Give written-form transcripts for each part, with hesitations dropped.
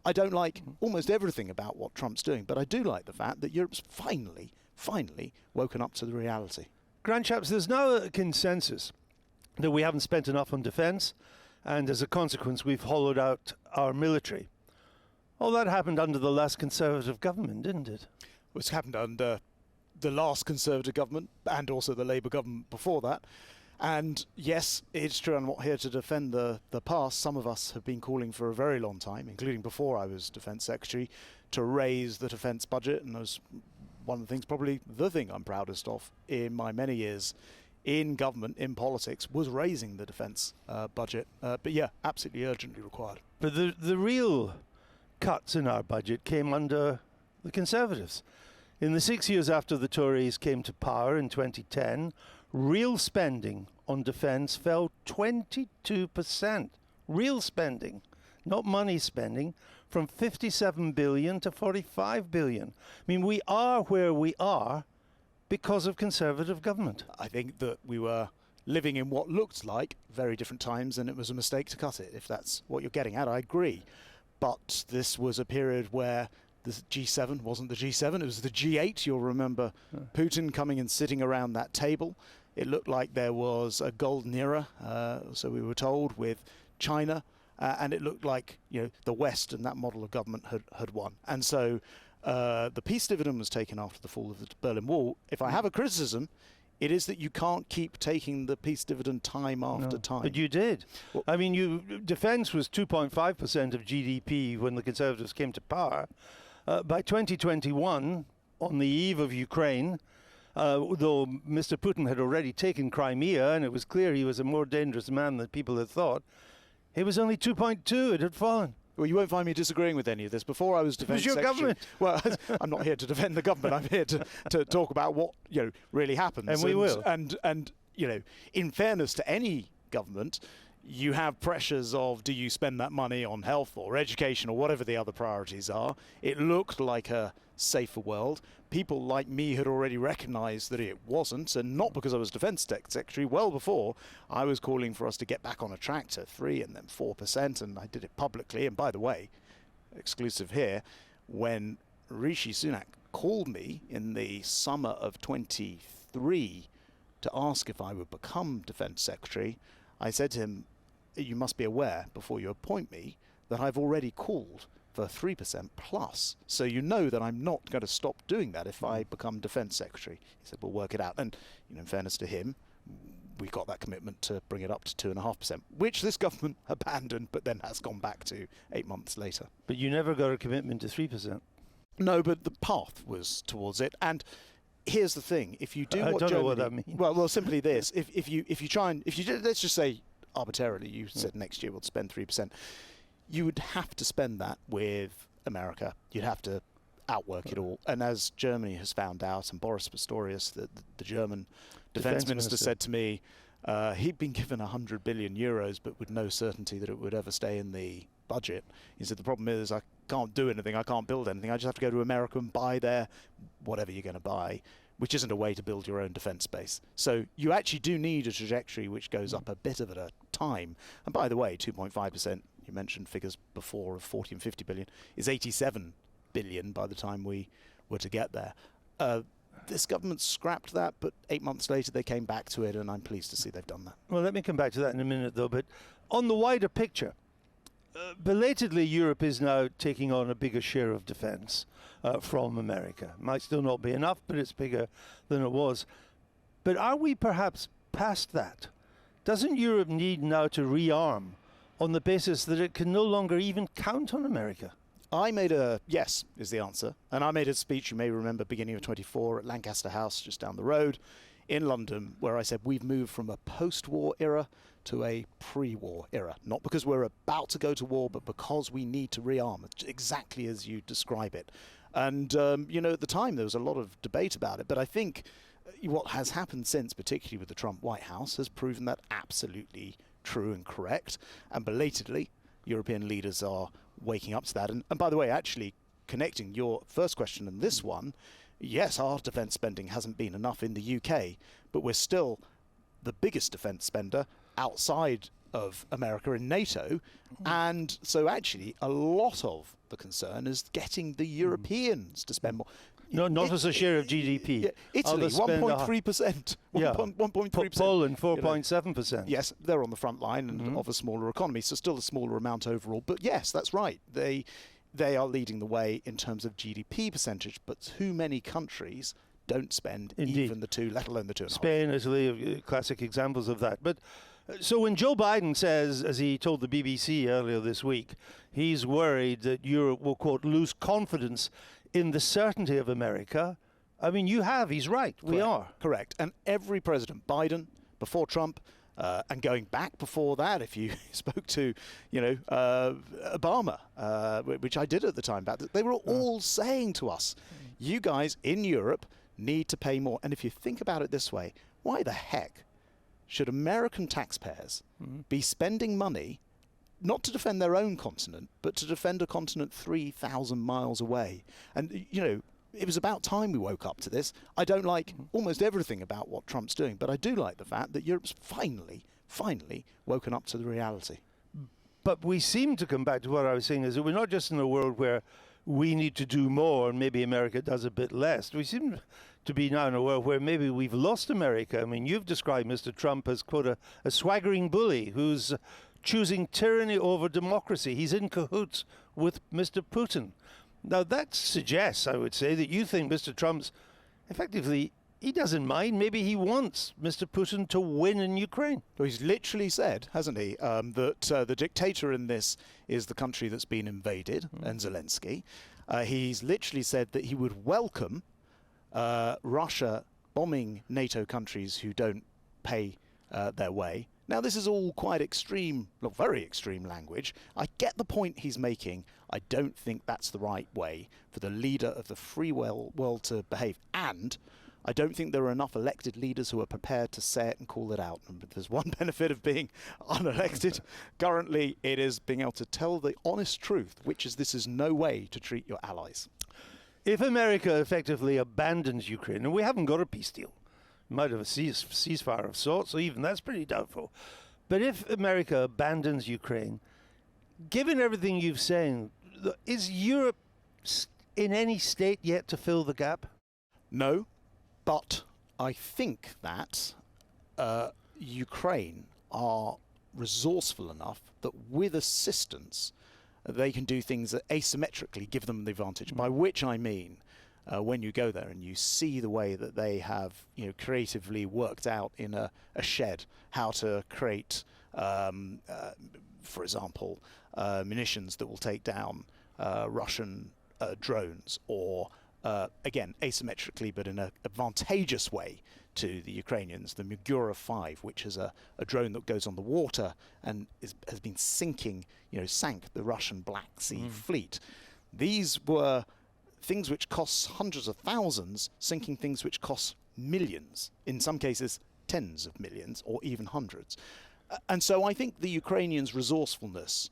I don't like almost everything about what Trump's doing, but I do like the fact that Europe's finally woken up to the reality. Grant Shapps, there's now a consensus that we haven't spent enough on defence, and as a consequence, we've hollowed out our military. All that happened under the last Conservative government, didn't it? Well, it's happened under the last Conservative government and also the Labour government before that. And yes, it's true, I'm not here to defend the past. Some of us have been calling for a very long time, including before I was Defence Secretary, to raise the defence budget. And that was one of the things, probably the thing I'm proudest of in my many years in government, in politics, was raising the defence budget. But yeah, absolutely urgently required. But the real cuts in our budget came under the Conservatives. In the 6 years after the Tories came to power in 2010, real spending on defence fell 22%. Real spending, not money spending, from 57 billion to 45 billion. I mean, we are where we are because of Conservative government. I think that we were living in what looked like very different times, and it was a mistake to cut it, if that's what you're getting at. I agree. But this was a period where the G7 wasn't the G7, it was the G8. You'll remember Putin coming and sitting around that table. It looked like there was a golden era, so we were told, with China, and it looked like, you know, the West and that model of government had won. And so the peace dividend was taken after the fall of the Berlin Wall. If I have a criticism, it is that you can't keep taking the peace dividend time after time. But you did. Well, I mean, defence was 2.5% of GDP when the Conservatives came to power. By 2021, on the eve of Ukraine, though Mr. Putin had already taken Crimea, and it was clear he was a more dangerous man than people had thought, it was only 2.2. It had fallen. Well, you won't find me disagreeing with any of this. Before I was Defence Secretary... It was your government. Well, I'm not here to defend the government. I'm here to talk about what, you know, really happens. And we will. And you know, in fairness to any government, you have pressures of, do you spend that money on health or education or whatever the other priorities are? It looked like a safer world. People like me had already recognised that it wasn't, and not because I was Defence Secretary. Well before, I was calling for us to get back on a track to 3% and then 4%, and I did it publicly. And by the way, exclusive here, when Rishi Sunak called me in the summer of 23 to ask if I would become Defence Secretary, I said to him, you must be aware before you appoint me that I've already called for 3% plus. So you know that I'm not going to stop doing that if I become Defence Secretary. He said, we'll work it out. And, you know, in fairness to him, we got that commitment to bring it up to 2.5%, which this government abandoned, but then has gone back to 8 months later. But you never got a commitment to 3%. No, but the path was towards it. And here's the thing: if you do, I don't know what that means. Well, simply this: if you let's just say arbitrarily, you said next year we'll spend 3%, you would have to spend that with America. You'd have to outwork it all. And as Germany has found out, and Boris Pistorius, the German defense minister, said to me, he'd been given 100 billion euros, but with no certainty that it would ever stay in the budget. He said, the problem is I can't do anything, I can't build anything, I just have to go to America and buy their whatever you're going to buy, which isn't a way to build your own defence base. So you actually do need a trajectory which goes up a bit at a time. And by the way, 2.5%, you mentioned figures before of 40 and 50 billion, is 87 billion by the time we were to get there. This government scrapped that, but 8 months later they came back to it, and I'm pleased to see they've done that. Well, let me come back to that in a minute, though. But on the wider picture, belatedly, Europe is now taking on a bigger share of defence from America. Might still not be enough, but it's bigger than it was. But are we perhaps past that? Doesn't Europe need now to rearm on the basis that it can no longer even count on America? I made a yes is the answer, and I made a speech, you may remember, beginning of 24 at Lancaster House just down the road in London, where I said we've moved from a post-war era to a pre-war era, not because we're about to go to war, but because we need to rearm, exactly as you describe it. And you know, at the time there was a lot of debate about it, but I think what has happened since, particularly with the Trump White House, has proven that absolutely true and correct, and belatedly European leaders are waking up to that. And by the way, actually connecting your first question and this one, yes, our defence spending hasn't been enough in the UK, but we're still the biggest defence spender outside of America in NATO. And so actually a lot of the concern is getting the Europeans to spend more. Not as a share of GDP. Yeah, Italy, 1.3%. Yeah. 1.3%. Poland, 4.7%. Yes, they're on the front line and of a smaller economy, so still a smaller amount overall. But yes, that's right. They are leading the way in terms of GDP percentage, but too many countries don't spend even the two, let alone the 2.5. Spain, Italy, classic examples of that. But so when Joe Biden says, as he told the BBC earlier this week, he's worried that Europe will, quote, lose confidence in the certainty of America, I mean, he's right. Correct. We are. Correct. And every president, Biden, before Trump, and going back before that, if you spoke to, Obama, which I did at the time, they were all saying to us, you guys in Europe need to pay more. And if you think about it this way, why the heck should American taxpayers be spending money not to defend their own continent, but to defend a continent 3,000 miles away? And, it was about time we woke up to this. I don't like almost everything about what Trump's doing, but I do like the fact that Europe's finally woken up to the reality. But we seem to come back to what I was saying, is that we're not just in a world where we need to do more and maybe America does a bit less. We seem to be now in a world where maybe we've lost America. I mean, you've described Mr. Trump as, quote, a swaggering bully who's choosing tyranny over democracy. He's in cahoots with Mr. Putin. Now, that suggests, I would say, that you think Mr. Trump's effectively, he doesn't mind. Maybe he wants Mr. Putin to win in Ukraine. Well, he's literally said, hasn't he, that the dictator in this is the country that's been invaded, and Zelensky. He's literally said that he would welcome Russia bombing NATO countries who don't pay their way. Now, this is all quite extreme, very extreme language. I get the point he's making. I don't think that's the right way for the leader of the free world to behave. And I don't think there are enough elected leaders who are prepared to say it and call it out. And there's one benefit of being unelected. Currently, it is being able to tell the honest truth, which is this is no way to treat your allies. If America effectively abandons Ukraine, and we haven't got a peace deal, might have a ceasefire of sorts, so even that's pretty doubtful. But if America abandons Ukraine, given everything you've said, is Europe in any state yet to fill the gap? No, but I think that Ukraine are resourceful enough that with assistance, they can do things that asymmetrically give them the advantage, by which I mean when you go there and you see the way that they have creatively worked out in a shed how to create, for example, munitions that will take down Russian drones, or again asymmetrically but in an advantageous way to the Ukrainians, the Mugura 5, which is a drone that goes on the water and has been sank the Russian Black Sea fleet. These were things which cost hundreds of thousands, sinking things which cost millions, in some cases tens of millions or even hundreds. And so I think the Ukrainians' resourcefulness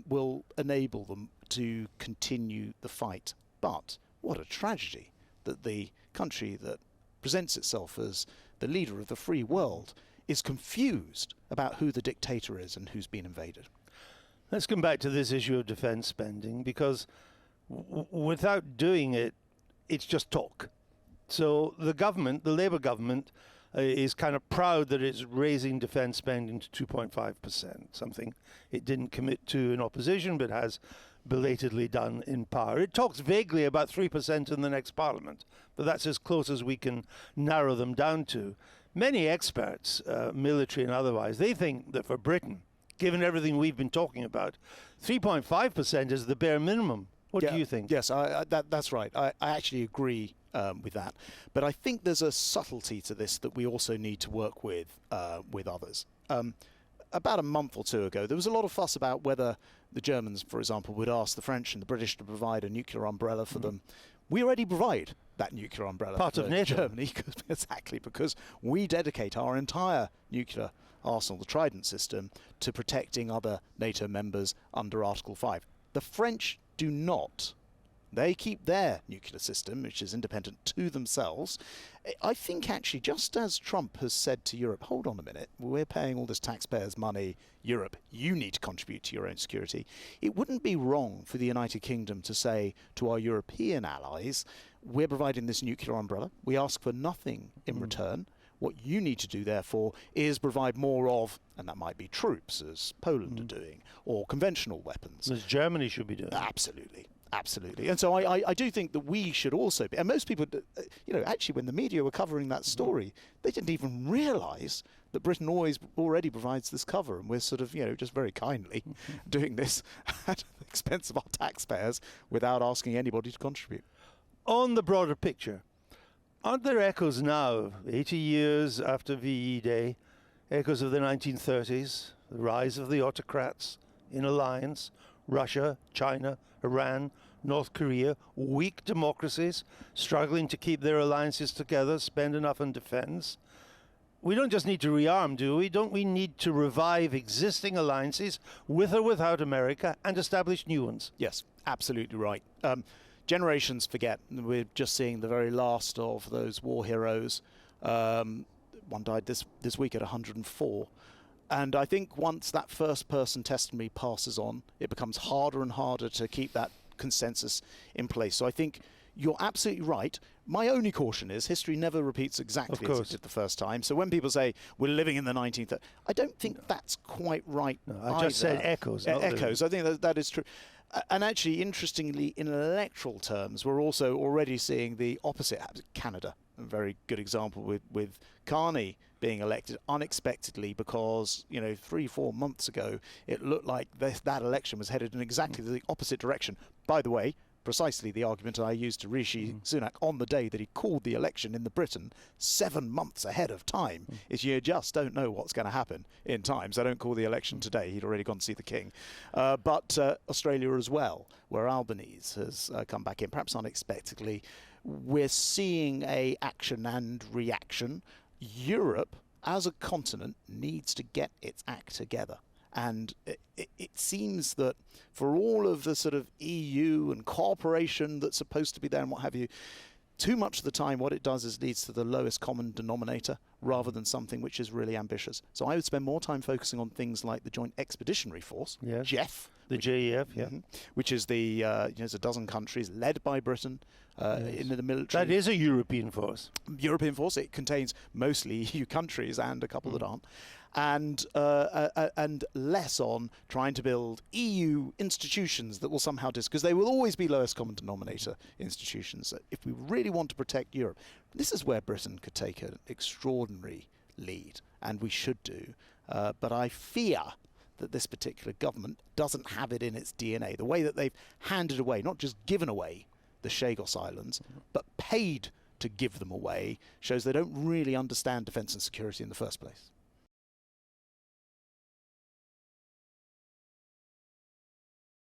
will enable them to continue the fight. But what a tragedy that the country that presents itself as the leader of the free world is confused about who the dictator is and who's been invaded. Let's come back to this issue of defense spending, because without doing it, it's just talk. So the government, the Labour government, is kind of proud that it's raising defense spending to 2.5%, something it didn't commit to in opposition but has belatedly done in power. It talks vaguely about 3% in the next parliament, but that's as close as we can narrow them down to. Many experts, military and otherwise, they think that for Britain, given everything we've been talking about, 3.5% is the bare minimum. What do you think? Yes, that's right. I actually agree with that. But I think there's a subtlety to this that we also need to work with others. About a month or two ago, there was a lot of fuss about whether the Germans, for example, would ask the French and the British to provide a nuclear umbrella for them. We already provide that nuclear umbrella part of NATO. Germany, exactly, because we dedicate our entire nuclear arsenal, the Trident system, to protecting other NATO members under Article 5. The French do not They keep their nuclear system, which is independent to themselves. I think actually, just as Trump has said to Europe, hold on a minute, we're paying all this taxpayers' money, Europe, you need to contribute to your own security. It wouldn't be wrong for the United Kingdom to say to our European allies, we're providing this nuclear umbrella. We ask for nothing in return. What you need to do, therefore, is provide more of, and that might be troops, as Poland are doing, or conventional weapons. As Germany should be doing. Absolutely. Absolutely. And so I do think that we should also be, and most people, actually when the media were covering that story, they didn't even realise that Britain already provides this cover, and we're sort of, just very kindly doing this at the expense of our taxpayers without asking anybody to contribute. On the broader picture, aren't there echoes now, 80 years after VE Day, echoes of the 1930s, the rise of the autocrats in alliance, Russia, China, Iran, North Korea, weak democracies, struggling to keep their alliances together, spend enough on defense? We don't just need to rearm, do we? Don't we need to revive existing alliances, with or without America, and establish new ones? Yes, absolutely right. Generations forget. We're just seeing the very last of those war heroes. One died this week at 104. And I think once that first-person testimony passes on, it becomes harder and harder to keep that consensus in place. So I think you're absolutely right. My only caution is history never repeats exactly as it did the first time. So when people say we're living in the 19th, I don't think that's quite right. No, I just said echoes. Echoes. I think that is true. And actually, interestingly, in electoral terms, we're also already seeing the opposite. Canada, a very good example with Carney being elected unexpectedly because, 3-4 months ago, it looked like that election was headed in exactly the opposite direction. By the way, precisely the argument I used to Rishi Sunak on the day that he called the election in Britain 7 months ahead of time is you just don't know what's going to happen in time. So don't call the election today. He'd already gone to see the King. But Australia as well, where Albanese has come back in, perhaps unexpectedly. We're seeing a action and reaction. Europe, as a continent, needs to get its act together. And it seems that for all of the sort of EU and cooperation that's supposed to be there and what have you, too much of the time what it does is leads to the lowest common denominator rather than something which is really ambitious. So I would spend more time focusing on things like the Joint Expeditionary Force, JEF. The JEF, which is there's a dozen countries led by Britain in the military. That is a European force. European force. It contains mostly EU countries and a couple that aren't. And less on trying to build EU institutions that will somehow because they will always be lowest common denominator institutions. If we really want to protect Europe, this is where Britain could take an extraordinary lead, and we should do. But I fear that this particular government doesn't have it in its DNA. The way that they've handed away, not just given away the Chagos Islands, but paid to give them away, shows they don't really understand defence and security in the first place.